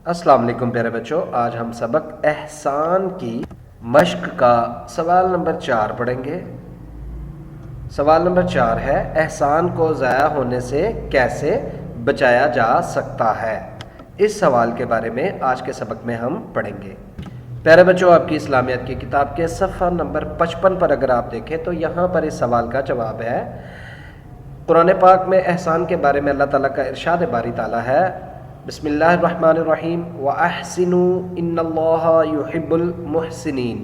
अस्सलाम वालेकुम प्यारे बच्चों, आज हम सबक एहसान की मश्क का सवाल नंबर 4 पढ़ेंगे। सवाल नंबर 4 है, एहसान को ज़ाया होने से कैसे बचाया जा सकता है। इस सवाल के बारे में आज के सबक में हम पढ़ेंगे। प्यारे बच्चों, आपकी इस्लामियत की किताब के सफ़ा नंबर 55 पर अगर आप देखें तो यहाँ पर इस सवाल का जवाब है। कुरान पाक में एहसान के बारे में अल्लाह ताला का इरशाद बारी ताला है, बिस्मिल्लाहिर्रहमानिर्रहीम व अहसिनु इन्नल्लाहा युहिब्बुल मुहसिनीन,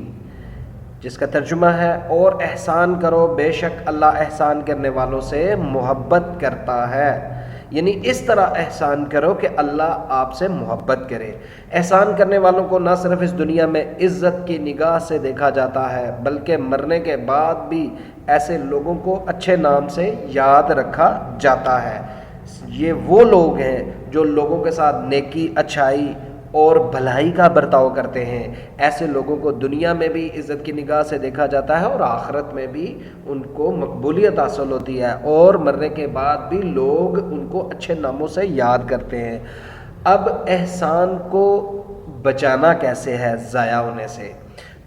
जिसका तर्जुमा है और एहसान करो, बेशक अल्लाह एहसान करने वालों से मोहब्बत करता है। यानी इस तरह एहसान करो कि अल्लाह आपसे मोहब्बत करे। एहसान करने वालों को ना सिर्फ इस दुनिया में इज़्ज़त की निगाह से देखा जाता है, बल्कि मरने के बाद भी ऐसे लोगों को अच्छे नाम से याद रखा जाता है। ये वो लोग हैं जो लोगों के साथ नेकी, अच्छाई और भलाई का बर्ताव करते हैं। ऐसे लोगों को दुनिया में भी इज़्ज़त की निगाह से देखा जाता है और आखिरत में भी उनको मकबूलियत हासिल होती है, और मरने के बाद भी लोग उनको अच्छे नामों से याद करते हैं। अब एहसान को बचाना कैसे है ज़ाया होने से,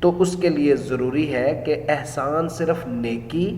तो उसके लिए ज़रूरी है कि एहसान सिर्फ नेकी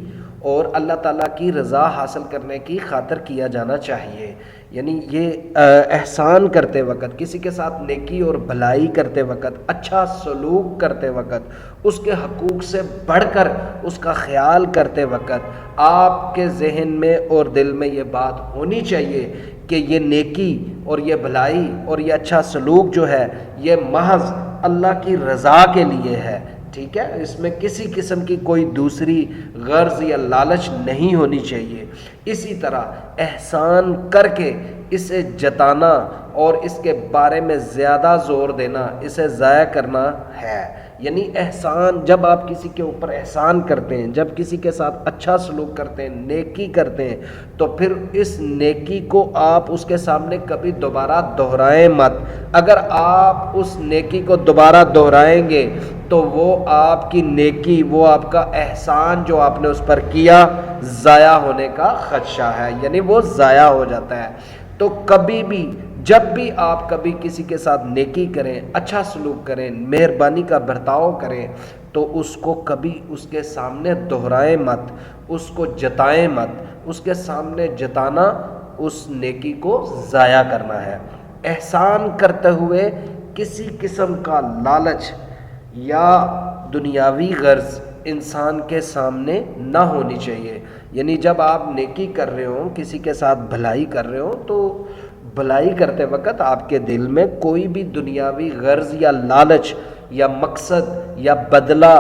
और अल्लाह ताला की रज़ा हासिल करने की खातिर किया जाना चाहिए। यानी ये एहसान करते वक़्त, किसी के साथ नेकी और भलाई करते वक़्त, अच्छा सलूक करते वक़्त, उसके हकूक़ से बढ़कर उसका ख़याल करते वक़्त आपके ज़हन में और दिल में ये बात होनी चाहिए कि ये नेकी और ये भलाई और ये अच्छा सलूक जो है ये महज़ अल्लाह की रज़ा के लिए है। ठीक है, इसमें किसी किस्म की कोई दूसरी गर्ज या लालच नहीं होनी चाहिए। इसी तरह एहसान करके इसे जताना और इसके बारे में ज़्यादा ज़ोर देना, इसे ज़ाया करना है। यानी एहसान, जब आप किसी के ऊपर एहसान करते हैं, जब किसी के साथ अच्छा सलूक करते हैं, नेकी करते हैं, तो फिर इस नेकी को आप उसके सामने कभी दोबारा दोहराएं मत। अगर आप उस नेकी को दोबारा दोहराएंगे तो वो आपकी नेकी, वो आपका एहसान जो आपने उस पर किया, ज़ाया होने का खदशा है, यानी वो ज़ाया हो जाता है। तो कभी भी, जब भी आप कभी किसी के साथ नेकी करें, अच्छा सलूक करें, मेहरबानी का बर्ताव करें, तो उसको कभी उसके सामने दोहराएं मत, उसको जताएं मत। उसके सामने जताना उस नेकी को ज़ाया करना है। एहसान करते हुए किसी किस्म का लालच या दुनियावी गर्ज इंसान के सामने ना होनी चाहिए। यानी जब आप नेकी कर रहे हो, किसी के साथ भलाई कर रहे हो, तो भलाई करते वक्त आपके दिल में कोई भी दुनियावी गर्ज या लालच या मकसद या बदला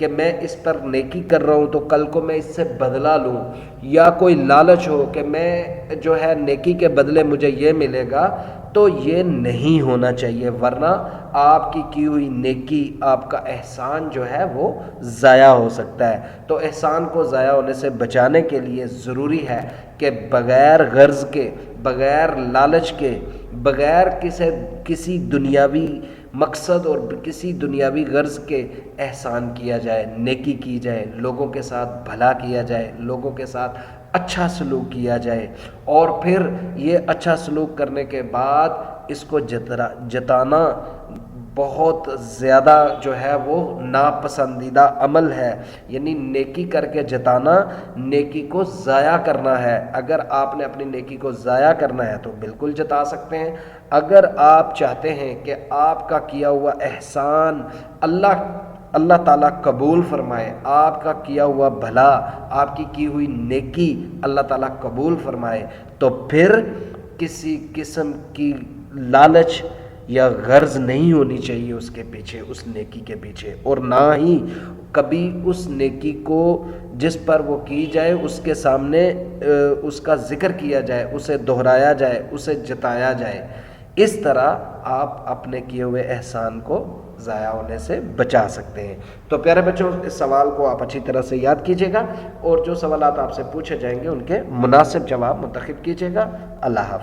कि मैं इस पर नेकी कर रहा हूँ तो कल को मैं इससे बदला लूँ, या कोई लालच हो कि मैं जो है नेकी के बदले मुझे ये मिलेगा, तो ये नहीं होना चाहिए, वरना आपकी की हुई नेकी, आपका एहसान जो है वो ज़ाया हो सकता है। तो एहसान को ज़ाया होने से बचाने के लिए ज़रूरी है कि बग़ैर गर्ज़ के, बग़ैर लालच के, बग़ैर किसी दुनियावी मकसद और किसी दुनियावी गर्ज़ के एहसान किया जाए, नेकी की जाए, लोगों के साथ भला किया जाए, लोगों के साथ अच्छा सलूक किया जाए, और फिर ये अच्छा सलूक करने के बाद इसको जताना बहुत ज़्यादा जो है वो नापसंदीदा अमल है। यानी नेकी करके जताना नेकी को ज़ाया करना है। अगर आपने अपनी नेकी को ज़ाया करना है तो बिल्कुल जता सकते हैं। अगर आप चाहते हैं कि आपका किया हुआ एहसान अल्लाह ताला कबूल फरमाए, आपका किया हुआ भला, आपकी की हुई नेकी अल्लाह ताला कबूल फरमाए, तो फिर किसी किस्म की लालच या गर्ज नहीं होनी चाहिए उसके पीछे, उस नेकी के पीछे, और ना ही कभी उस नेकी को जिस पर वो की जाए उसके सामने उसका जिक्र किया जाए, उसे दोहराया जाए, उसे जताया जाए। इस तरह आप अपने किए हुए एहसान को ज़ाया होने से बचा सकते हैं। तो प्यारे बच्चों, इस सवाल को आप अच्छी तरह से याद कीजिएगा और जो सवालात आपसे पूछे जाएंगे उनके मुनासिब जवाब मुंतखब कीजिएगा। अल्लाह हाफ़िज़।